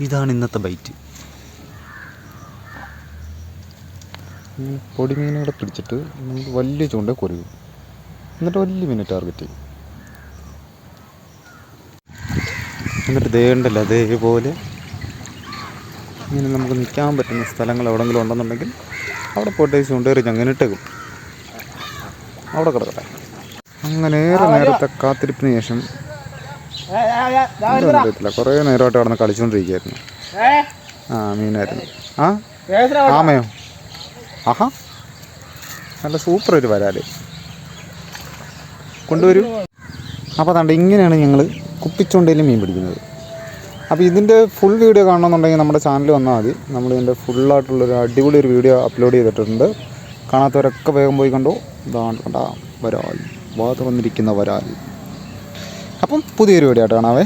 ഇതാണ് ഇന്നത്തെ ബൈറ്റ്. പൊടിമീനുകളെ പിടിച്ചിട്ട് നമുക്ക് വലിയ ചൂണ്ട കൊരുകും, എന്നിട്ട് വലിയ മീനെ ടാർഗറ്റ് ചെയ്യും. എന്നിട്ട് ദേണ്ടല്ല അതേപോലെ ഇങ്ങനെ നമുക്ക് നിൽക്കാൻ പറ്റുന്ന സ്ഥലങ്ങൾ എവിടെയെങ്കിലും ഉണ്ടെന്നുണ്ടെങ്കിൽ അവിടെ പോയിട്ട് ചൂണ്ടേറി അങ്ങനെ ഇട്ടേക്കും, അവിടെ കിടക്കട്ടെ. അങ്ങനെ ഏറെ നേരത്തെ കാത്തിരിപ്പിന് ശേഷം അറിയത്തില്ല, കുറേ നേരമായിട്ട് അവിടെ നിന്ന് കളിച്ചുകൊണ്ടിരിക്കുകയായിരുന്നു. ആ മീനായിരുന്നു. ആ ആമയോ? ആഹാ, നല്ല സൂപ്പർ ഒരു വരാല് കൊണ്ടുവരൂ. അപ്പോൾ അതാണ്ട് ഇങ്ങനെയാണ് ഞങ്ങൾ കുപ്പിച്ചുണ്ടയിൽ മീൻ പിടിക്കുന്നത്. അപ്പോൾ ഇതിൻ്റെ ഫുൾ വീഡിയോ കാണണമെന്നുണ്ടെങ്കിൽ നമ്മുടെ ചാനൽ വന്നാൽ മതി. നമ്മളിതിൻ്റെ ഫുള്ളായിട്ടുള്ളൊരു അടിപൊളി ഒരു വീഡിയോ അപ്ലോഡ് ചെയ്തിട്ടുണ്ട്. കാണാത്തവരൊക്കെ വേഗം പോയി കണ്ടോ. ഇതാണ് കണ്ടാ വരാൽ, വാത വന്നിരിക്കുന്ന വരാൽ. അപ്പം പുതിയൊരു വീഡിയോ ആയിട്ട് കാണാവേ.